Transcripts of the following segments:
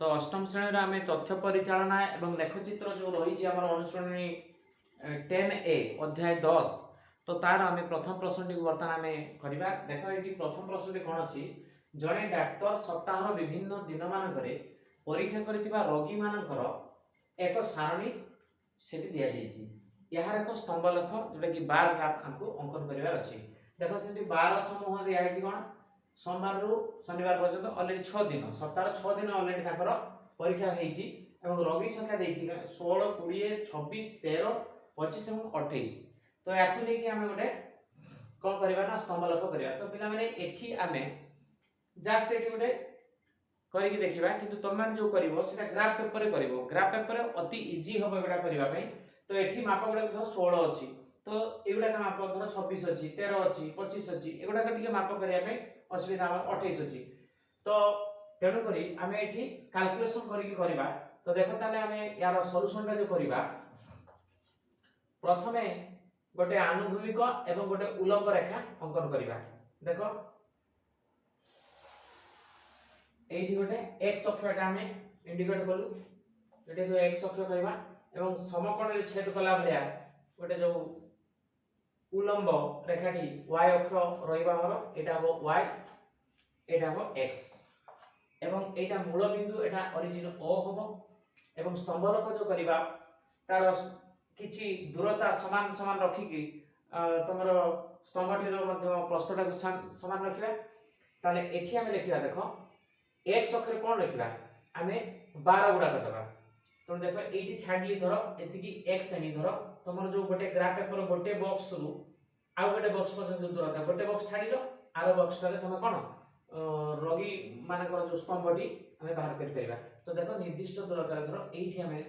तो अष्टम श्रेणी आम तथ्य परिचालना एवं लेखचित्र जो रही अनुश्रेणी 10A अध्याय 10 तो तार आम प्रथम प्रश्न टी बर्तमान आम करवा देख ये प्रथम प्रश्न कौन अच्छी जड़े डाक्तर सप्ताह विभिन्न दिन मानक परीक्षा कर रोगी मानकर एक सारणी से दि जाइए यार एक स्तंभ लेख जोटा कि बार ग्राफ आपको अंकन करार अच्छी देख से 12 समूह दिखाई कौन सोमवार रु शनिवार पर्यंत अलरेडी 6 दिन सप्ताह 6 दिन अलरेडी परीक्षा हो रोगी संख्या 16 20 26 13 25 और 28 तो या आम गोटे कौन करवा स्तंभ लेख करवा तो पे एठी आम जस्ट ये गोटे करके देखा कि तुम जो कर ग्राफ पेपर कर ग्राफ पेपर अति इजी हम एगुड़ा करने तो ये माप गुड़ा धर 16 अच्छी तो युवा माप धर 26 अच्छी 13 अच्छी 25 अच्छी एगुड़ा माप करने असुविधा 28 अच्छी तो तेणुक आम ये काल्कुलेसन करवा तो देख ताले आम यार सल्यूशन जो करवा प्रथमे गोटे आनुभूमिक एवं गोटे उलंब रेखा अंकन करवा देख ये गोटे एक्स अक्ष आम इंडिकेट कलु ये जो एक्स अक्ष कहवा एवं समकोण छेद कला भाया गोटे जो उलंब रेखाटी y अक्ष रही y एटा हम x एवं एटा मूल बिंदु एटा ओरिजिन o हम एवं स्तंभ रेखा जो करबा तार किछि दूरता समान समान रखिकी तमर स्तंभटीर मध्य प्रस्थटा समान रखिबा ताले एठी हम लिखिबा देखो x अक्षर कोन लिखिबा आमे 12 गुडा करबा तो देखो एठी छाडली धरो एतिकी x सेमी धरो तमर जो गोटे ग्राफ पेपर गोटे बॉक्स रु आ गोटे बॉक्स पर्यंत दूरता गोटे बॉक्स छाडिलो आरो बॉक्स ताले तमे कोन रोगी मानकर जो स्तंभटी आमे बाहर कर परिबा तो देखो निर्दिष्ट दूरता धरो एठी हमें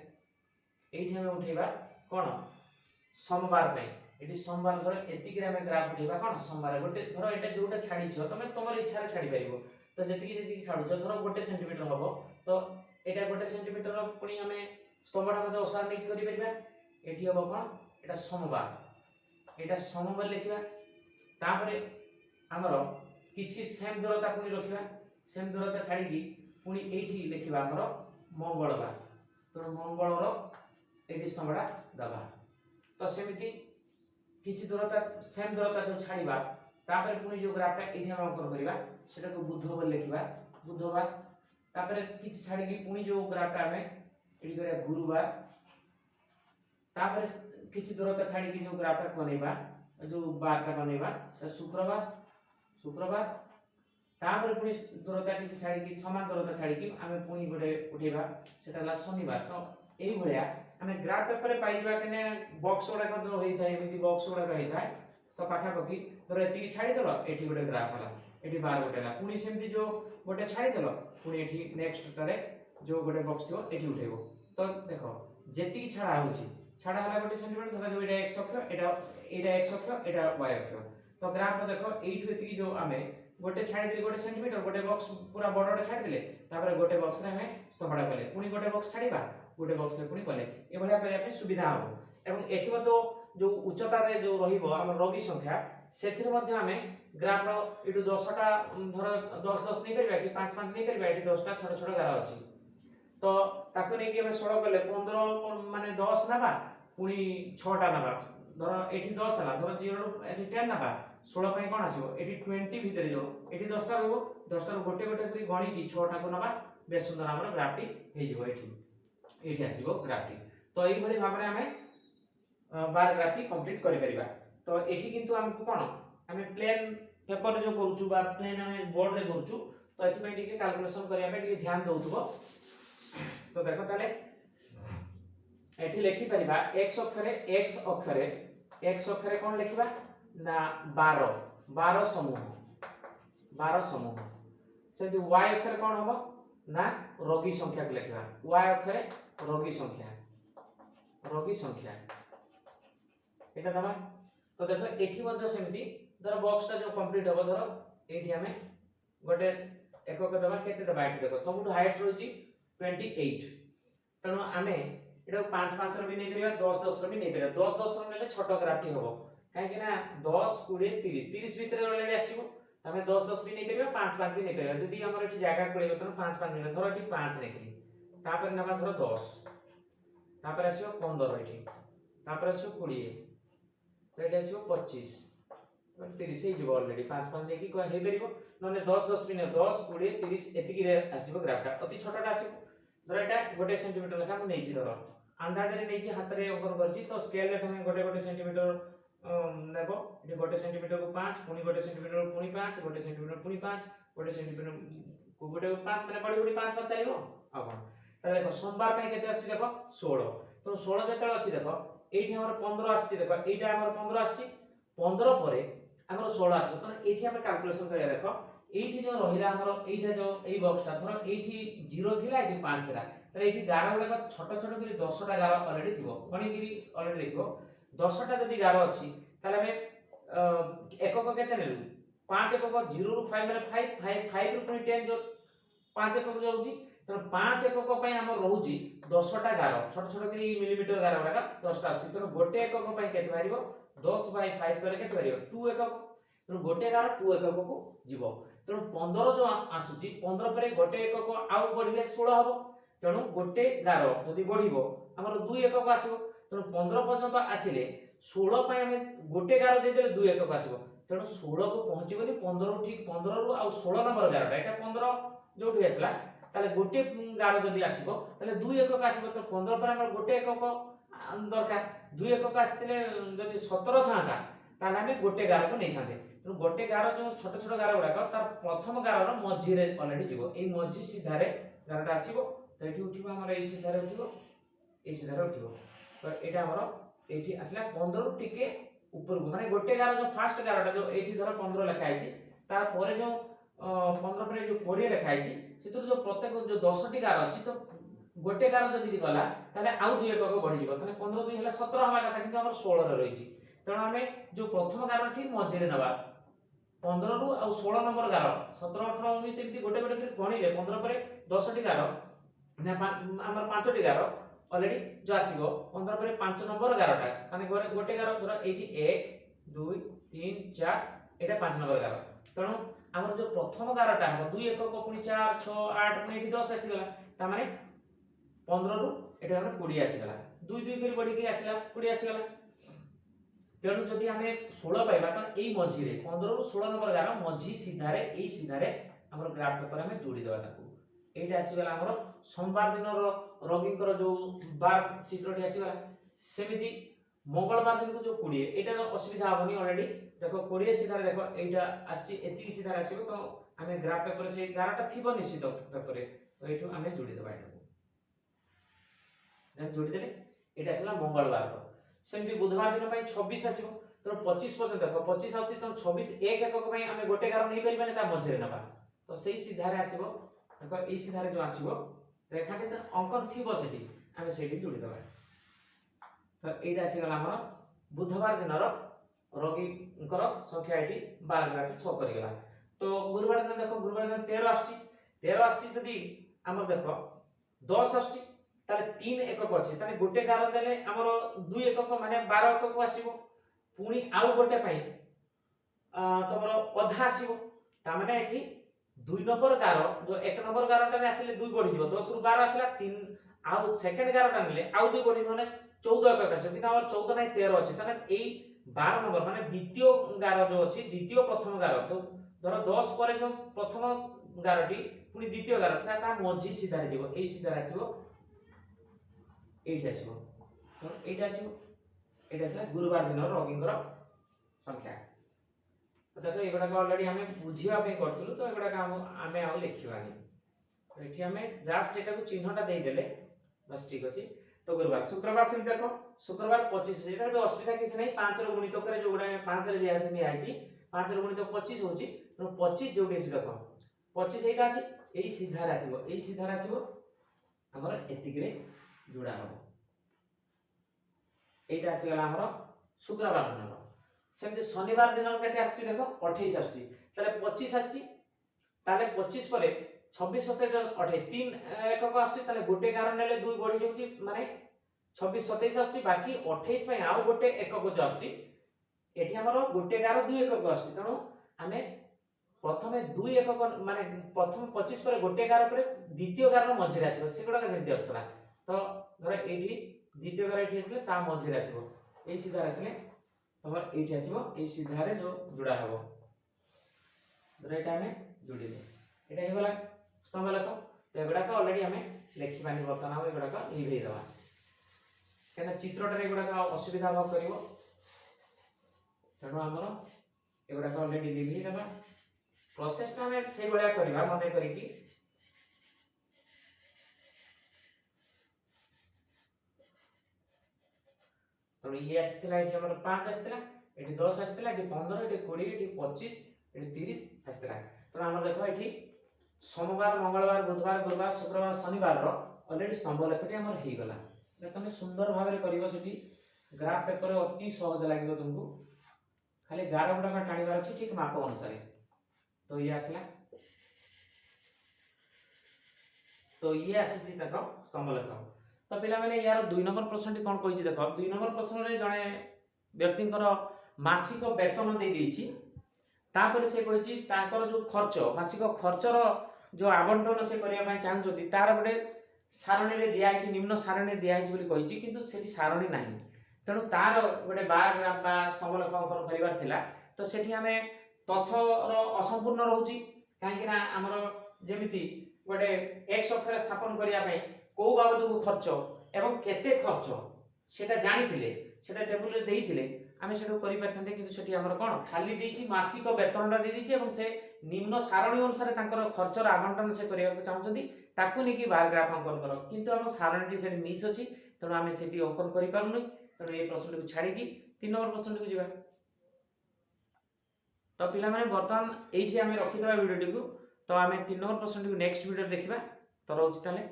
उठेबा कोन सोमवार पे एठी सोमवार धरो एतिकी रे हमें ग्राफ उठेबा कोन सोमवार गोटे धरो एटा जोटा छाडी छ तमे तमर इच्छा रे छाडी परिबो तो जेतिकी छाडु छ धरो गोटे सेंटीमीटर हबो तो एटा गोटे सेंटीमीटर पुनी हमें स्तंभटा मध्ये ओसार नै करि परिबा एठी हबो कोन एटा सोमवार लिखिबा तापरे हमरो किछि सेम दूरता पुनी रखिबा सेम दूरता छाडी की पुनी एठी लिखिबा हमरो मंगलवार तो मंगलवार एठी स्तंभटा दबा तो सेमिति किछि दूरता सेम दूरता जो छाडीबा तापरे पुनी जो ग्राफटा एठी हम अंकन करिबा सेटा को बुधवार लिखिबा बुधवार तापरे किछि छाडी की पुनी जो ग्राफटा हमें एठी करिया गुरुवार तापरे किछि दूरता छाडी की जो ग्राफटा बनेबा जो बारटा बनेबा से शुक्रवार तापर पुनी दूरता किछि छाडी की समान दूरता छाडी की आमे पुनी गोटे उठेबा सेटा ला शनिवार तो एई भलिया आमे ग्राफ पेपर रे पाइ जबा कने बॉक्स गुडा को जो होई थाय एमिति बॉक्स गुडा रही थाय तो पाखा पकी धर एति छाडी देलो एठी गोटे ग्राफ हला एठी 12 गोटे ला पुनी सेमति जो गोटे छाडी देलो पुनी एठी नेक्स्ट टारे जो गोटे बॉक्स थियो एठी उठेबो तो देखो जेति छाडा होची छाडा हला गोटे सेंटीमीटर धर जो एटा x अक्ष एटा x अक्ष एटा y अक्ष तो ग्राफ देखो एठु एति जो आमे गोटे छाडी दिले गोटे सेंटीमीटर गोटे बॉक्स पूरा बडडा छाडी दिले तापर गोटे बॉक्स रे हमें स्तंभडा कले पुनी गोटे बॉक्स छाडीबा गोटे बॉक्स रे पुनी कले ए भलिया करिया पे सुविधा हो एवं एठी तो जो उच्चता रे जो रहिबो हमर रोगी संख्या सेथिर मध्ये हमें ग्राफ रो एटु 10 टा धर 10 10 नै करबा कि 5 5 नै करबा एठी 10 टा छोट छोट गारा अछि तो ताको नै कि हमें 16 कले 15 माने 10 नबा पुनी 6 टा नबा धर एठी 10 हला धर 0 एठी 10 नबा 16 पई कोन आसीबो एठी 20 भितरे जो एठी 10 टा रहबो 10 टा गोटे गोटे करी गणी की 6 टा को नबा बेस सुंदर हमर ग्राफ टी हे जिवो एठी आसीबो ग्राफ टी तो एई भली भाबरे हमें बार ग्राफ टी कंप्लीट करि परिबा तो एठी किंतु हमकु कोन हमें प्लेन पेपर जो करूछु बा प्लेन हमें बोर्ड रे करूछु तो एथि पई टिके कैलकुलेशन करिया पे टिके ध्यान दउथबो तो देखो ताले एठी लिखि परिबा x अक्षरे कोन लिखिबा ना 12 समूह से y अक्षरे कोन हबो ना रोगी संख्या के लिखिबा y अक्षरे रोगी संख्या एटा दबा तो देखो एठी मध्ये सेमति धर बॉक्स ता जो कंप्लीट हबो धर एठी हमें गोटे एकक दबा केते दबा एठी देखो सबुठ हाईएस्ट रोजी 28 तनो आमे एटा 5 5 रो भी नै करिबा 10 10 रो भी नै करिबा 10 10 रो नेले छोट ग्राफटी हबो काहे कि ना 10 20 30 30 भीतर ऑलरेडी आसीबो हमें 10 10 भी नै करिबा 5 5 भी नै करिबा जदी हमर एठी जागा पड़ेबो त 5 5 नै धर एठी 5 नै करी तापर नबा धर 10 तापर आसीबो 15 एठी तापर आसीबो 20 तो एठी आसीबो 25 30 हे जिवो ऑलरेडी 5 5 लेकी को हे परिबो नने 10 10 बिने 10 20 30 एतिकी रे आसीबो ग्राफटा अति छोटाटा आसीबो धर एटा 1 सेंटीमीटर लगा मु नेछि धर अंदाज रे नेछि हाथ रे ओकर करछि तो स्केल रे हम 1 सेंटीमीटर नेबो एठी 1 सेंटीमीटर को 5 पुनी 1 सेंटीमीटर को पुनी 5 1 सेंटीमीटर पुनी 5 1 सेंटीमीटर को 5 माने बड़ी बड़ी 5 5 चलिबो आ कोन ताले देखो सोमवार पे केते आछि देखो 16 तो 16 जेतल अछि देखो एठी हमर 15 आछि देखो एटा हमर 15 आछि 15 परे हमर 16 आछि तो एठी हम कैलकुलेशन करिया देखो एठी जो रहिला हमर एठा जो एई बॉक्सटा धरो एठी 0 थिला एठी 5 थिला तो एठी गारो गुडा छोट छोट करी 10 टा गारो ऑलरेडी थिबो गणी गिरी ऑलरेडी देखो 10 टा जदी गारो अछि ताले हमें एकक केते नेलु 5 एकक 0 रु 5 माने 5 5 रु पुनी 10 जो 5 एकक जाउची तो 5 एकक पई हमर रहउची 10 टा गारो छोट छोट करी मिलीमीटर गारो गुडा 10 टा अछि तो गोटे एकक पई केते मारिबो 10 बाय 5 करे केते मारिबो 2 एकक तो गोटे गारो 2 एकक को जीवो तो 15 जो आसुची 15 परे गोटे एकक आउ बढ़िले 16 हबो तेणु गोटे गारो जदि बढ़िबो हमर 2 एकक आसीबो तेणु 15 पर्यंत आसीले 16 पय हमें गोटे गारो दे देले 2 एकक आसीबो तेणु 16 को पहुंचीबोनी 15 रु ठीक 15 रु आ 16 नंबर गारोटा एटा 15 जोठी आसला ताले गोटे गारो जदि आसीबो ताले 2 एकक आसीबो तो 15 पर हमर गोटे एकक दरकार 2 एकक आसीले जदि 17 थांता ताले हमें गोटे गारो को नै थांते तो गोटे गारो जो छोट छोट गारो गुडा तार प्रथम गारो मझी रे ऑलरेडी जीवो एई मझी सीधा रे गारोटा आसीबो तो एठी उठिबो हमर एई सीधा रे उठिबो एई सीधा रे उठिबो तो एटा हमर एठी आसला 15 रु टिके ऊपर को माने गोटे गारो जो फर्स्ट गारोटा जो एठी धर 15 लिखा आइछि तार परे जो 15 परे जो 20 लिखा आइछि सेतु जो प्रत्येक जो 10 टी गारो अछि तो गोटे गारो जदि गला ताले आउ 2 एकक बढ़ि जिवो ताले 15 2 हला 17 हवा कथा किंतु हमर 16 रे रहिछि तेणु हमें जो प्रथम गारो ठी मझी रे नबा 15 रु आ 16 नंबर गारो 17 18 19 एमती गोटे गोटे कर गणिले 15 परे 10 टी गारो ना हमर 5 टी गारो ऑलरेडी जो आसीबो 15 परे 5 नंबर गारोटा माने गोटे गारो धर एजी 1 2 3 4 एटा 5 नंबर गारो तेणु हमर जो प्रथम गारोटा हम 2 एकक पुनी 4 6 8 पुनी एठी 10 आसी गला ता माने 15 रु एटा हमर 20 आसी गला 2 2 कर बढ़ी के आसीला 20 आसी गला तेणु जदि हमें 16 पाइबा तो एई मझी रे 15 रु 16 नंबर गारो मझी सीधा रे एई सीधा रे हमर ग्राफ पेपर हमें जोड़ी देबा ताकू एटा आसी गला हमर सोमवार दिन रो रोगीकर जो बार चित्रटी आसी गला सेमिति मंगलवार दिन को जो 20 एटा असुविधा होबनी ऑलरेडी देखो 20 सीधा रे देखो एटा आसी एति सीधा रे आसीबो तो हमें ग्राफ पेपर से गारोटा थिबो निश्चित पेपर रे तो एठू हमें जोड़ी देबा एटा देन जोड़ी देले एटा आसीला मंगलवार को सेमती बुधवार दिन पई 26 आसीबो तो 25 पर्यंत देखो 25 आउची तो 26 एक एकक पई हमें गोटे गारो नै परिबाने ता मझरे नबा तो सेही सीधा रे आसीबो देखो एई सीधा रे जो आसीबो रेखाटी तो अंकन थिबो सेठी हमें सेठी जोड़ी देबा तो एटा आसी गला हमर बुधवार दिन रो रोगी कर संख्या एठी 12 ग्राफ शो करि गला तो गुरुवार दिन देखो गुरुवार दिन 13 आसी जदी हमर देखो 10 आसी ताले 3 एकक अछि ताले गोटे गारो देले हमर 2 एकक माने 12 एकक आसीबो पुनी आउ गोटे पई तमरो अधा आसीबो ता माने एठी 2 नंबर गारो जो 1 नंबर गारोटा रे आसीले 2 बढ़ी जिवो 10 रु 12 आसीला 3 आउ सेकंड गारोटा मिले आउ 2 बढ़ी माने 14 एकक आसीबो किंतु हमर 14 नै 13 अछि ताने एई 12 नंबर माने द्वितीय गारो जो अछि द्वितीय प्रथम गारो तो धरो 10 परे जो प्रथम गारोटी पुनी द्वितीय गारो ता मझी सीधा रे जिवो एई सीधा रे आसीबो एठी आसीबो तो एठी आसीबो एठी आसीला गुरुवार दिन रोगींकर संख्या तो देखो एगुडा को ऑलरेडी हमें बुझिया पे करथुलु तो एगुडा का हमें आ लिखिबानी तो एठी हमें जस्ट एटा को चिन्हटा दे देले बस ठीक अछि तो गुरुवार शुक्रवार से देखो शुक्रवार 25 एटा भी असुविधा किछ नै 5 रो गुणित करे जो गुडा 5 रे जेहा थि आइची 5 रो गुणित 25 होची तो 25 जोडी अछि देखो 25 एटा अछि एई सीधा रे आसीबो हमर एतिक रे जोड़ा हो एटा आसी गला हमर शुक्रवार दिन सेमते शनिवार दिन केते आसी देखो 28 आसी ताले 25 आसी ताले 25 परे 26 27 28 3 एकक आसी ताले गोटे कारण नेले 2 बढ़ी जोची माने 26 27 आसी बाकी 28 पय आउ गोटे एकक जो आसी एठी हमर गोटे गारो 2 एकक आसी तणो हमें प्रथमे 2 एकक माने प्रथम 25 पर गोटे गार पर द्वितीय गार मझे आसीबो सेगुडा जेमति असतला तो धर एठी द्वितीय गार एठी आसले ता मझे आसीबो एई सीधा आसले तमर एठी आसीबो एई सीधा रे जो जुड़ा हबो धर एटा हमें जुड़ी दे एटा हे गला स्तंभ लेख तो एगुडा का ऑलरेडी हमें लेखि पानी बर्तन हम एगुडा का लिभे दवा केना चित्रटा रे एगुडा का असुविधा भाव करिवो तणो हमरो एगुडा का ऑलरेडी लिभे दवा प्रोसेस हमें से भलिया करबा मने करी कि तो ये आस्तिला एठी हमर 5 आस्तिला एठी 10 आस्तिला एठी 15 एठी 20 एठी 25 एठी 30 आस्तिला तो हमर देखो एठी सोमवार मंगलवार बुधवार गुरुवार शुक्रवार शनिवार रो ऑलरेडी स्तंभ लेखटी हमर हे गला तुम सुंदर भाव में करिवो सेठी ग्राफ पेपर अति सहज लागिवो तुमको खाली गार गुडा का टाणीबार अछि ठीक माप अनुसार तो ये आसला तो ये आसी देखो स्तंभ लेख तो पिला माने यार 2 नंबर प्रश्न कोन कहिछि देखो 2 नंबर प्रश्न रे जणे व्यक्ति मासिक वेतन दे देछि तापर से कहिछि ताकर जो खर्च मासिक खर्चर जो आवंटन से करिया पय चाहउछथि तार गोटे सारणी रे दिया है निम्न सारणी दिया है बोली कहिछि किंतु सेठी सारणी नाही तेणु तार गोटे बार ग्राफ बा स्तंभ लेख अंकन करिवार थिला तो सेठी हमें तथ्यर असंपूर्ण रहउछि काहे कि ना हमर जेमिति गोटे x अक्षर स्थापन करिया पय को बाबद को खर्च एवं केते खर्च सेटा जानिथिले सेटा टेबुल रे देइथिले आमे सेटो करि परथांते किंतु सेठी हमर कोन खाली देइछि मासिक वेतनटा दे दिछि एवं से निम्न सारणी अनुसार तांकर खर्चर आवंटन से करिया चाहउछथि ताकू नि कि बार ग्राफ अंकन करो किंतु हम सारणीटी सेठी मिस अछि तेणु आमे सेठी अंकन करि पारुनु तेणु ए प्रश्न को छाडी कि 3 नंबर प्रश्न को जिबा तो पिला माने वर्तमान एठी आमे रखि दबा वीडियो को तो आमे 3 नंबर प्रश्न को नेक्स्ट वीडियो देखिबा तो रहउछि ताले।